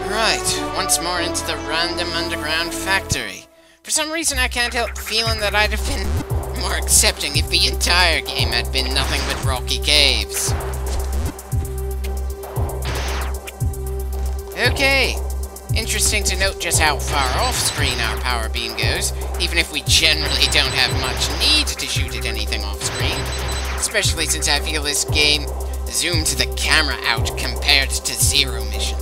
Right, once more into the random underground factory. For some reason I can't help feeling that I'd have been more accepting if the entire game had been nothing but rocky caves. Okay, interesting to note just how far off screen our power beam goes, even if we generally don't have much need to shoot at anything off screen. Especially since I feel this game zooms the camera out compared to Zero Mission.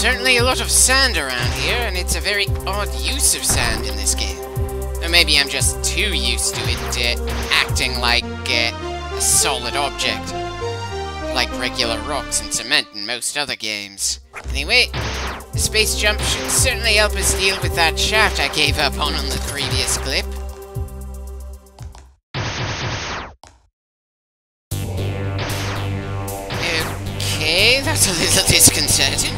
Certainly a lot of sand around here, and it's a very odd use of sand in this game. Or maybe I'm just too used to it acting like a solid object, like regular rocks and cement in most other games. Anyway, the space jump should certainly help us deal with that shaft I gave up on the previous clip. Okay, that's a little disconcerting.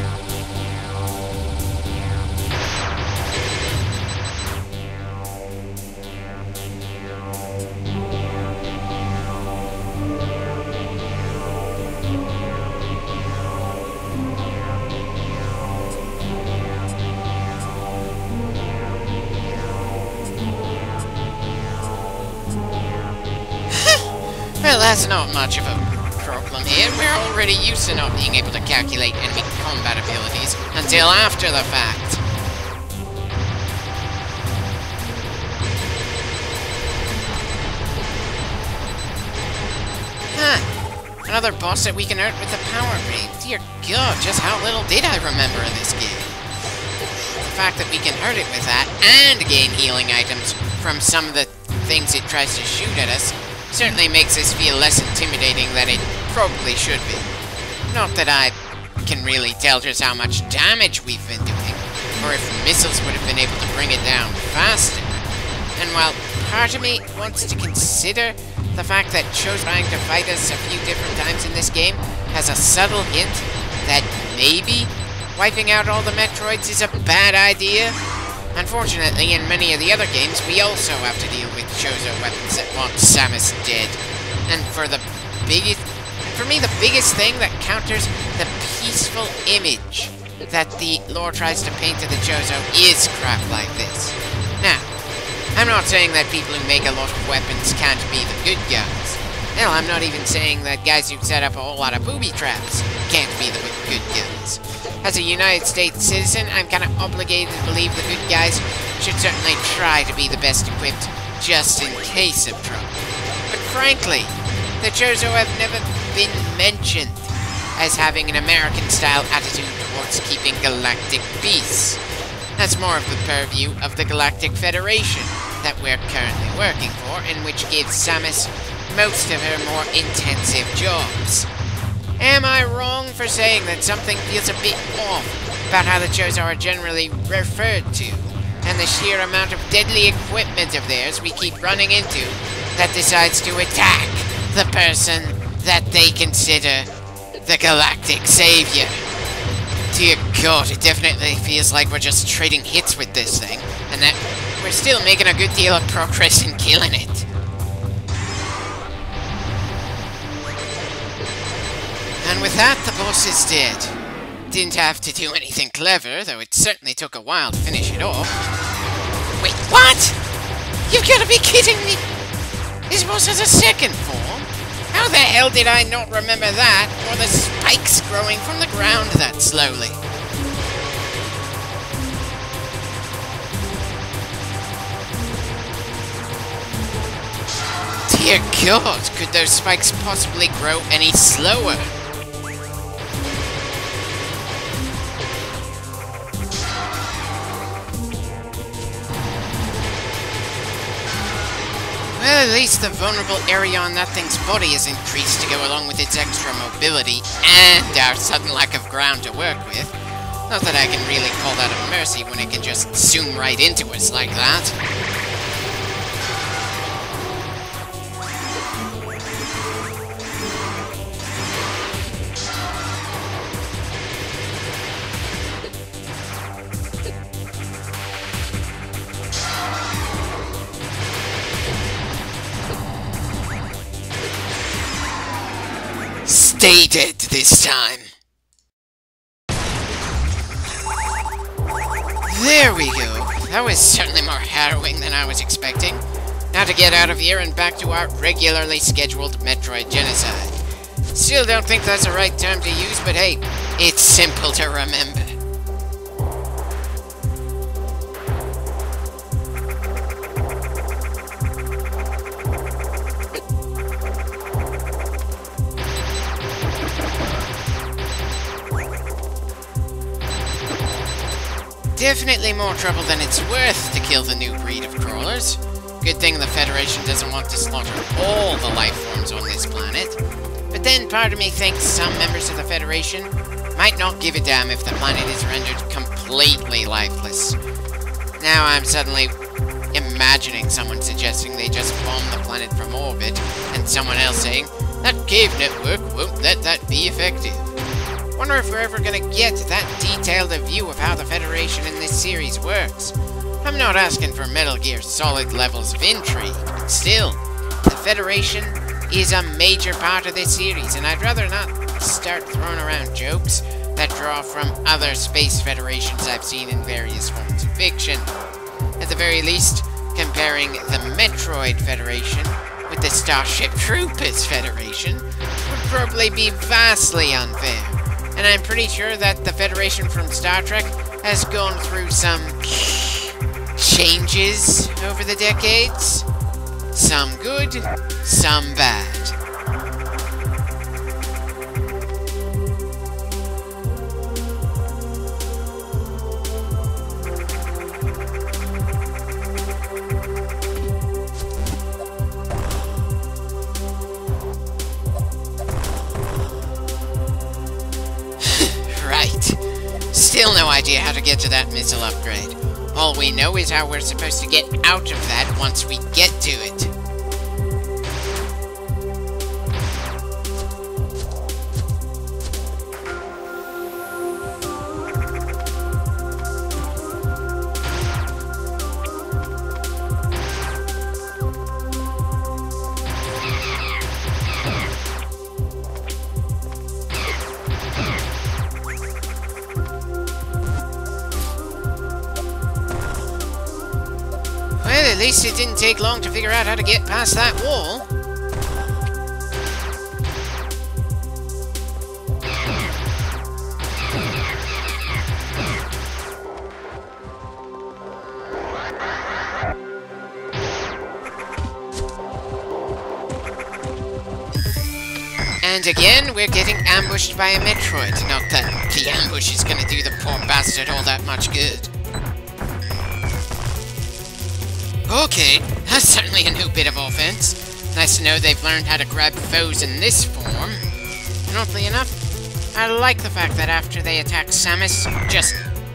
Well, that's not much of a problem here. We're already used to not being able to calculate enemy combat abilities until after the fact. Huh. Another boss that we can hurt with the power beam. Dear God, just how little did I remember of this game? The fact that we can hurt it with that and gain healing items from some of the things it tries to shoot at us certainly makes this feel less intimidating than it probably should be. Not that I can really tell just how much damage we've been doing, or if missiles would have been able to bring it down faster. And while part of me wants to consider the fact that Cho's trying to fight us a few different times in this game has a subtle hint that maybe wiping out all the Metroids is a bad idea, unfortunately, in many of the other games, we also have to deal with Chozo weapons that want Samus dead. And for me, the biggest thing that counters the peaceful image that the lore tries to paint of the Chozo is crap like this. Now, I'm not saying that people who make a lot of weapons can't be the good guys. Hell, I'm not even saying that guys who set up a whole lot of booby traps can't be the good guys. As a United States citizen, I'm kind of obligated to believe the good guys should certainly try to be the best equipped, just in case of trouble. But frankly, the Chozo have never been mentioned as having an American-style attitude towards keeping galactic peace. That's more of the purview of the Galactic Federation that we're currently working for, and which gives Samus most of her more intensive jobs. Am I wrong for saying that something feels a bit off about how the Chozo are generally referred to, and the sheer amount of deadly equipment of theirs we keep running into that decides to attack the person that they consider the galactic savior? Dear God, it definitely feels like we're just trading hits with this thing, and that we're still making a good deal of progress in killing it. And with that, the boss is dead. Didn't have to do anything clever, though it certainly took a while to finish it off. Wait, what? You've got to be kidding me! This boss has a second form? How the hell did I not remember that, or the spikes growing from the ground that slowly? Dear God, could those spikes possibly grow any slower? Well, at least the vulnerable area on that thing's body is increased to go along with its extra mobility and our sudden lack of ground to work with. Not that I can really call that a mercy when it can just zoom right into us like that. Stay dead this time. There we go. That was certainly more harrowing than I was expecting. Now to get out of here and back to our regularly scheduled Metroid genocide. Still don't think that's the right term to use, but hey, it's simple to remember. Definitely more trouble than it's worth to kill the new breed of crawlers. Good thing the Federation doesn't want to slaughter all the life forms on this planet. But then part of me thinks some members of the Federation might not give a damn if the planet is rendered completely lifeless. Now I'm suddenly imagining someone suggesting they just bomb the planet from orbit, and someone else saying, that cave network won't let that be effective. Wonder if we're ever gonna get that detailed a view of how the Federation in this series works. I'm not asking for Metal Gear Solid levels of intrigue, but still, the Federation is a major part of this series, and I'd rather not start throwing around jokes that draw from other space federations I've seen in various forms of fiction. At the very least, comparing the Metroid Federation with the Starship Troopers Federation would probably be vastly unfair. And I'm pretty sure that the Federation from Star Trek has gone through some changes over the decades. Some good, some bad. Still no idea how to get to that missile upgrade. All we know is how we're supposed to get out of that once we get to it. Well, at least it didn't take long to figure out how to get past that wall. And again, we're getting ambushed by a Metroid. Not that the ambush is gonna do the poor bastard all that much good. Okay, that's certainly a new bit of offense. Nice to know they've learned how to grab foes in this form. And oddly enough, I like the fact that after they attack Samus,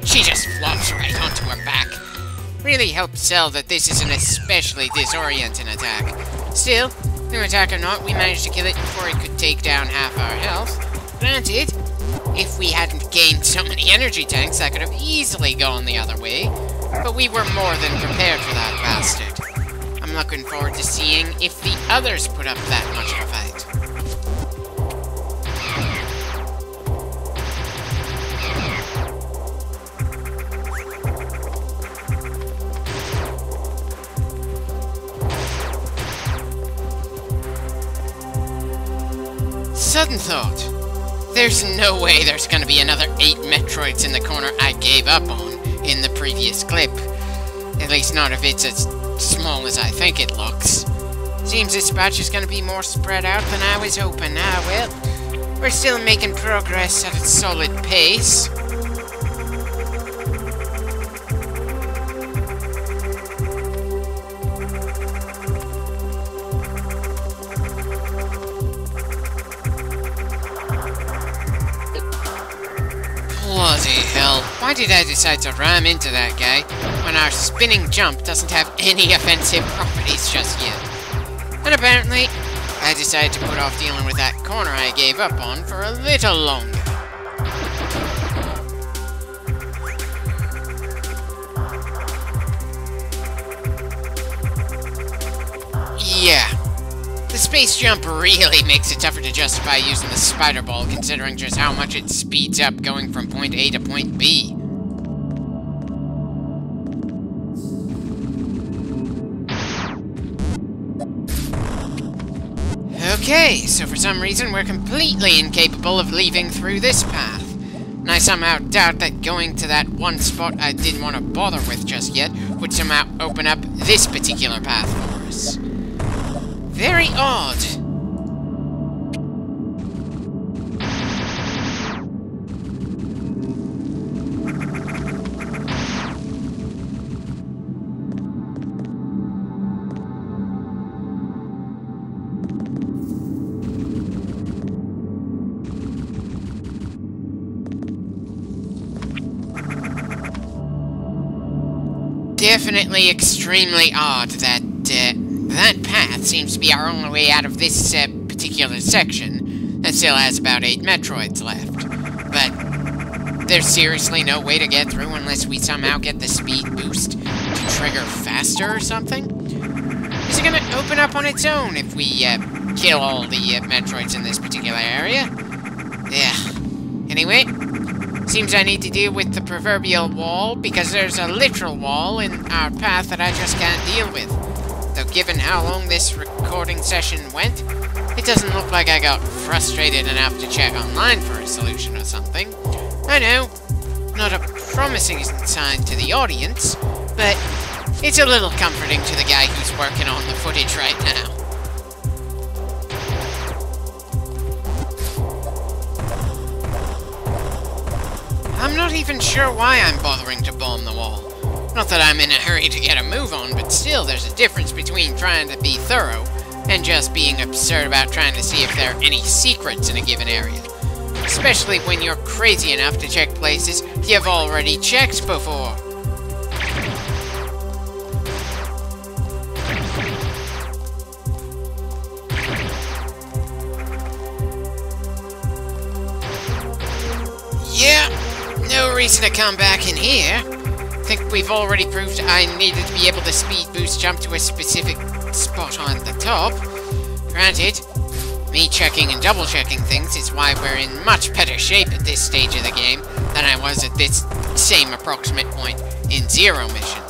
she just flops right onto her back. Really helps sell that this is an especially disorienting attack. Still, new attack or not, we managed to kill it before it could take down half our health. Granted, if we hadn't gained so many energy tanks, that could have easily gone the other way. But we were more than prepared for that bastard. I'm looking forward to seeing if the others put up that much of a fight. Sudden thought. There's no way there's gonna be another 8 Metroids in the corner I gave up on in the previous clip. At least not if it's as small as I think it looks. Seems this batch is gonna be more spread out than I was hoping. Ah, well, we're still making progress at a solid pace. Bloody hell, why did I decide to ram into that guy when our spinning jump doesn't have any offensive properties just yet? And apparently, I decided to put off dealing with that corner I gave up on for a little longer. Yeah, the space jump really makes it tougher to justify using the spider ball, considering just how much it speeds up going from point A to point B. Okay, so for some reason we're completely incapable of leaving through this path. And I somehow doubt that going to that one spot I didn't want to bother with just yet would somehow open up this particular path for us. Very odd. Definitely extremely odd that that path seems to be our only way out of this particular section that still has about 8 Metroids left. But there's seriously no way to get through unless we somehow get the speed boost to trigger faster or something? Is it gonna open up on its own if we kill all the Metroids in this particular area? Yeah. Anyway, seems I need to deal with the proverbial wall, because there's a literal wall in our path that I just can't deal with. Though given how long this recording session went, it doesn't look like I got frustrated enough to check online for a solution or something. I know, not a promising sign to the audience, but it's a little comforting to the guy who's working on the footage right now. I'm not even sure why I'm bothering to bomb the wall. Not that I'm in a hurry to get a move on, but still there's a difference between trying to be thorough and just being absurd about trying to see if there are any secrets in a given area. Especially when you're crazy enough to check places you've already checked before. Yeah. No reason to come back in here. I think we've already proved I needed to be able to speed boost jump to a specific spot on the top. Granted, me checking and double checking things is why we're in much better shape at this stage of the game than I was at this same approximate point in Zero Mission.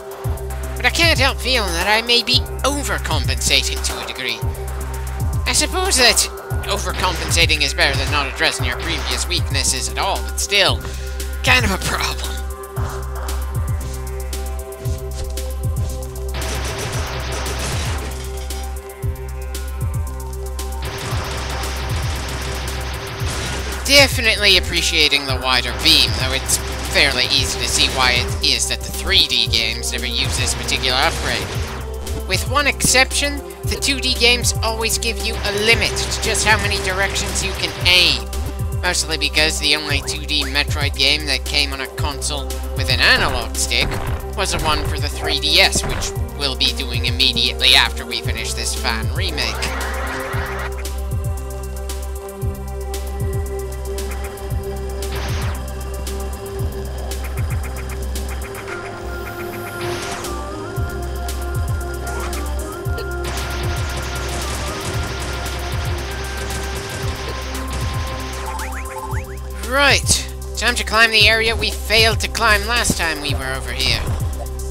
But I can't help feeling that I may be overcompensating to a degree. I suppose that overcompensating is better than not addressing your previous weaknesses at all, but still, kind of a problem. Definitely appreciating the wider beam, though it's fairly easy to see why it is that the 3D games never use this particular upgrade. With one exception, the 2D games always give you a limit to just how many directions you can aim. Mostly because the only 2D Metroid game that came on a console with an analog stick was the one for the 3DS, which we'll be doing immediately after we finish this fan remake. Right, time to climb the area we failed to climb last time we were over here.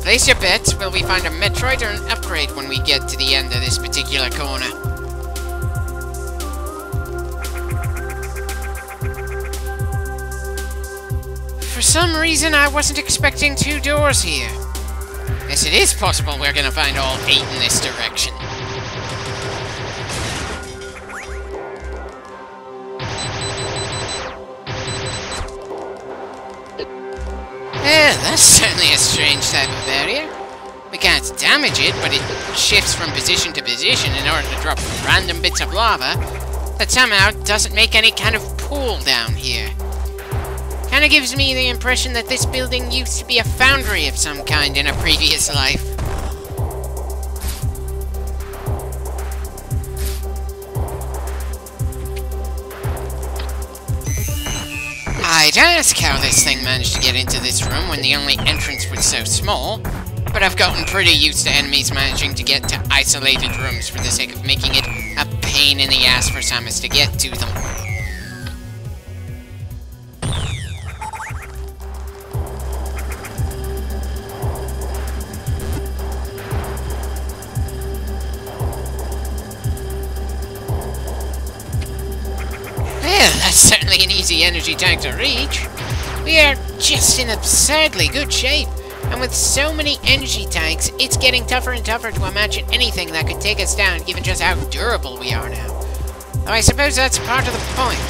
Place your bets, will we find a Metroid or an upgrade when we get to the end of this particular corner? For some reason, I wasn't expecting 2 doors here. Yes, it is possible we're gonna find all 8 in this direction. Yeah, that's certainly a strange type of barrier. We can't damage it, but it shifts from position to position in order to drop random bits of lava that somehow doesn't make any kind of pool down here. Kinda gives me the impression that this building used to be a foundry of some kind in a previous life. I'd ask how this thing managed to get into this room when the only entrance was so small, but I've gotten pretty used to enemies managing to get to isolated rooms for the sake of making it a pain in the ass for Samus to get to them. Well, that's certainly an easy energy tank to reach. We are just in absurdly good shape, and with so many energy tanks, it's getting tougher and tougher to imagine anything that could take us down, given just how durable we are now. Though I suppose that's part of the point.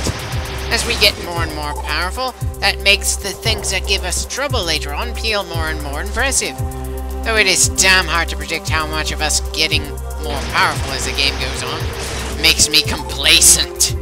As we get more and more powerful, that makes the things that give us trouble later on feel more and more impressive. Though it is damn hard to predict how much of us getting more powerful as the game goes on makes me complacent.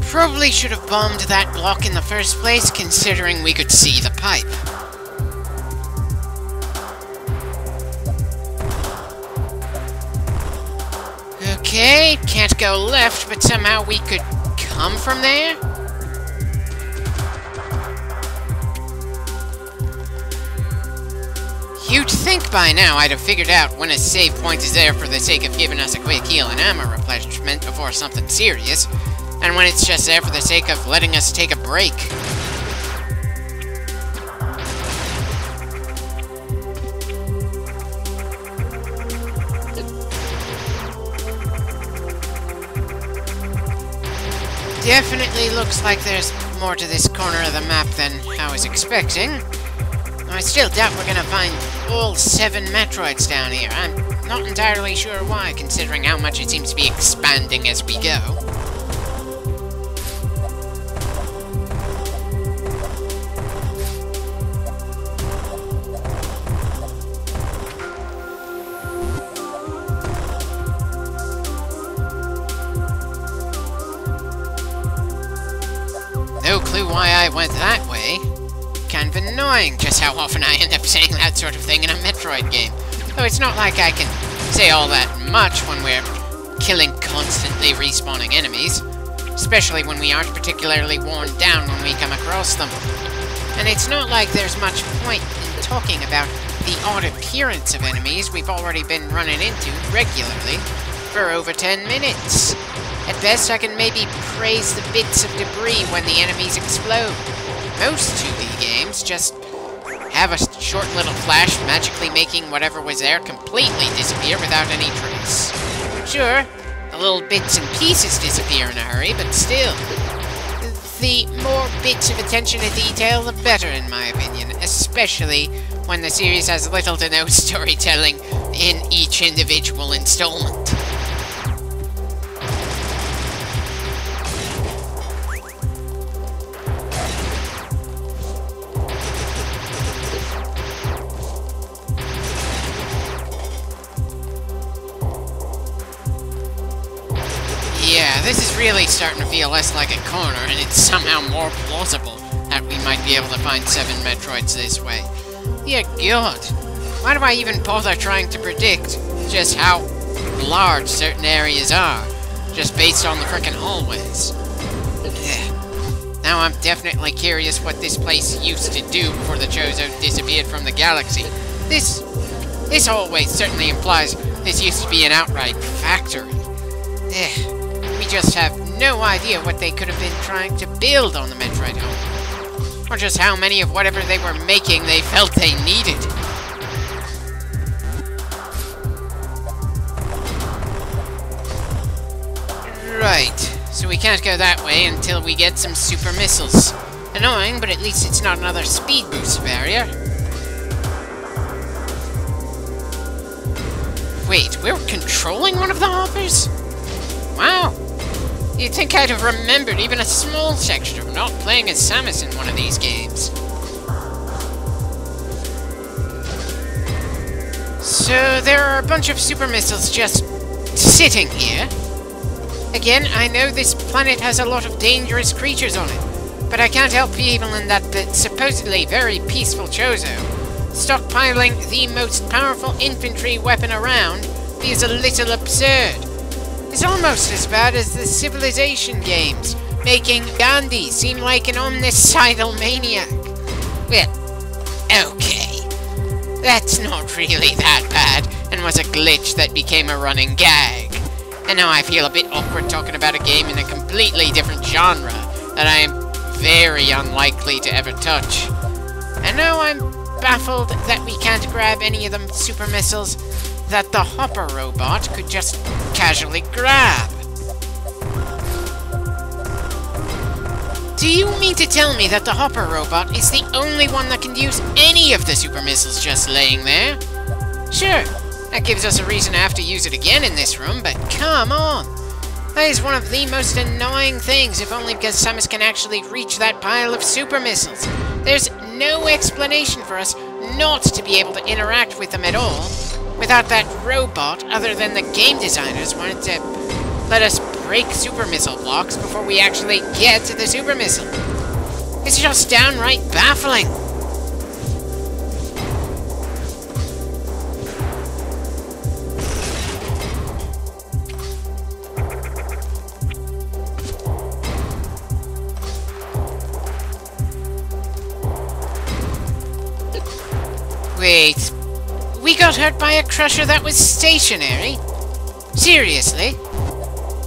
Probably should have bombed that block in the first place, considering we could see the pipe. Okay, can't go left, but somehow we could come from there? You'd think by now I'd have figured out when a save point is there for the sake of giving us a quick heal and ammo replenishment before something serious, and when it's just there for the sake of letting us take a break. Definitely looks like there's more to this corner of the map than I was expecting. I still doubt we're gonna find all 7 Metroids down here. I'm not entirely sure why, considering how much it seems to be expanding as we go. No clue why I went that way. Kind of annoying just how often I end up saying that sort of thing in a Metroid game. Though it's not like I can say all that much when we're killing constantly respawning enemies. Especially when we aren't particularly worn down when we come across them. And it's not like there's much point in talking about the odd appearance of enemies we've already been running into regularly for over 10 minutes. At best, I can maybe praise the bits of debris when the enemies explode. Most 2D games just have a short little flash, magically making whatever was there completely disappear without any trace. Sure, the little bits and pieces disappear in a hurry, but still. The more bits of attention to detail, the better, in my opinion, especially when the series has little to no storytelling in each individual installment. Yeah, this is really starting to feel less like a corner, and it's somehow more plausible that we might be able to find 7 Metroids this way. Dear God, why do I even bother trying to predict just how large certain areas are, just based on the frickin' hallways? Now I'm definitely curious what this place used to do before the Chozo disappeared from the galaxy. This hallway certainly implies this used to be an outright factory. We just have no idea what they could have been trying to build on the Metroid home. Or just how many of whatever they were making they felt they needed. Right, so we can't go that way until we get some super missiles. Annoying, but at least it's not another speed boost barrier. Wait, we're controlling one of the hoppers? Wow. You'd think I'd have remembered even a small section of not playing as Samus in one of these games. So there are a bunch of super missiles just sitting here. Again, I know this planet has a lot of dangerous creatures on it, but I can't help feeling that the supposedly very peaceful Chozo stockpiling the most powerful infantry weapon around feels a little absurd. It's almost as bad as the Civilization games, making Gandhi seem like an omnicidal maniac. Well, okay. That's not really that bad, and was a glitch that became a running gag. And now I feel a bit awkward talking about a game in a completely different genre that I am very unlikely to ever touch. And now I'm baffled that we can't grab any of them super missiles that the Hopper robot could just casually grab. Do you mean to tell me that the Hopper robot is the only one that can use any of the super missiles just laying there? Sure, that gives us a reason to have to use it again in this room, but come on! That is one of the most annoying things, if only because Samus can actually reach that pile of super missiles. There's no explanation for us not to be able to interact with them at all without that robot, other than the game designers wanted to let us break super missile blocks before we actually get to the super missile. It's just downright baffling. Wait, we got hurt by a crusher that was stationary? Seriously?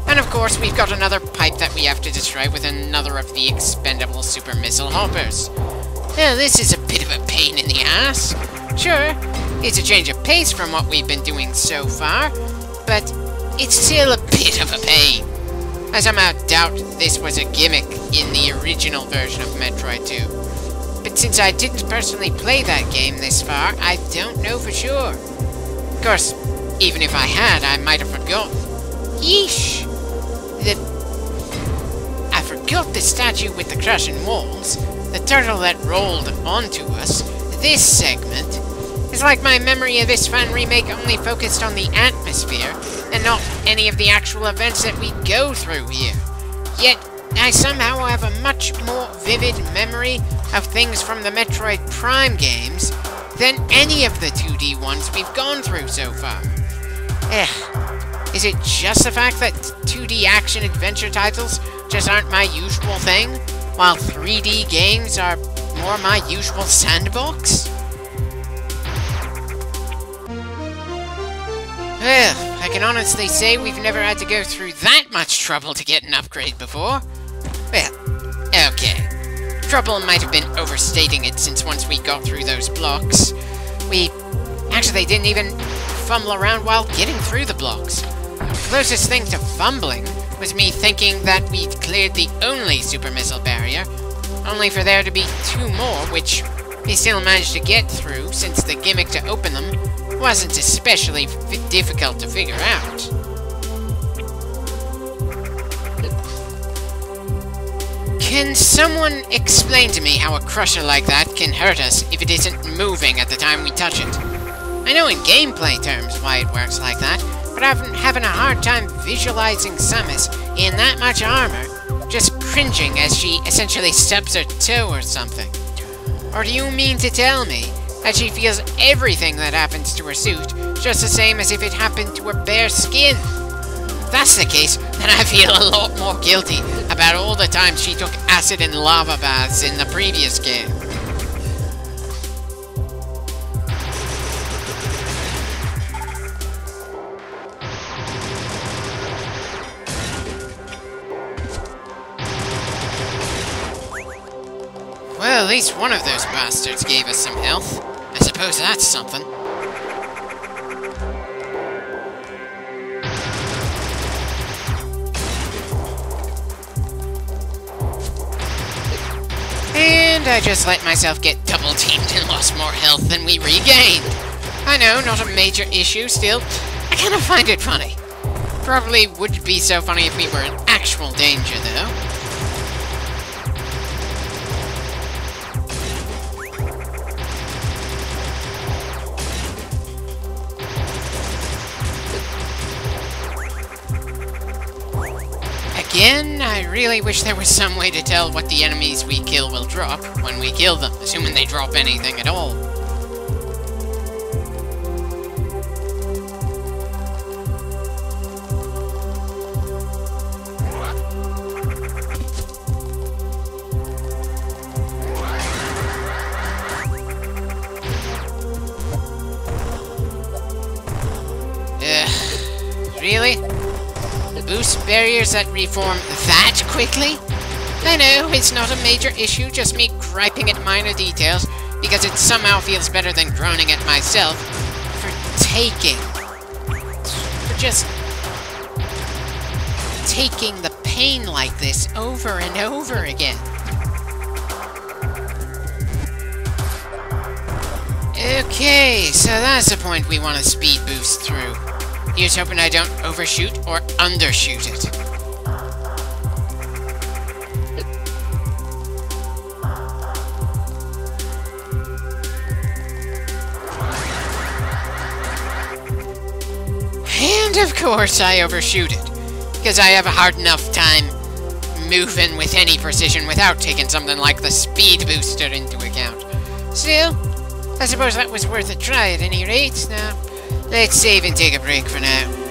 And of course, we've got another pipe that we have to destroy with another of the expendable super missile hoppers. Now, this is a bit of a pain in the ass. Sure, it's a change of pace from what we've been doing so far, but it's still a bit of a pain. I somehow doubt this was a gimmick in the original version of Metroid 2. But since I didn't personally play that game this far, I don't know for sure. Of course, even if I had, I might have forgotten. Yeesh! I forgot the statue with the crushing walls, the turtle that rolled onto us. This segment is like my memory of this fan remake only focused on the atmosphere, and not any of the actual events that we go through here. Yet, I somehow have a much more vivid memory of things from the Metroid Prime games than any of the 2D ones we've gone through so far. Is it just the fact that 2D action-adventure titles just aren't my usual thing, while 3D games are more my usual sandbox? Well, I can honestly say we've never had to go through that much trouble to get an upgrade before. Well, okay. Trouble might have been overstating it, since once we got through those blocks, we actually didn't even fumble around while getting through the blocks. The closest thing to fumbling was me thinking that we'd cleared the only super missile barrier, only for there to be two more, which we still managed to get through, since the gimmick to open them wasn't especially difficult to figure out. Can someone explain to me how a crusher like that can hurt us if it isn't moving at the time we touch it? I know in gameplay terms why it works like that, but I'm having a hard time visualizing Samus in that much armor, just cringing as she essentially stubs her toe or something. Or do you mean to tell me that she feels everything that happens to her suit just the same as if it happened to her bare skin? If that's the case, then I feel a lot more guilty about all the times she took acid and lava baths in the previous game. Well, at least one of those bastards gave us some health. I suppose that's something. And I just let myself get double-teamed and lost more health than we regained. I know, not a major issue still. I kind of find it funny. Probably would be so funny if we were in actual danger, though. again, I really wish there was some way to tell what the enemies we kill will drop when we kill them, assuming they drop anything at all. Really? Boost barriers that reform that quickly? I know, it's not a major issue, just me griping at minor details, because it somehow feels better than groaning at myself for just taking the pain like this over and over again. Okay, so that's the point we want to speed boost through. Here's hoping I don't overshoot or undershoot it. And of course I overshoot it, because I have a hard enough time moving with any precision without taking something like the speed booster into account. Still, I suppose that was worth a try at any rate. Now, let's save and take a break for now.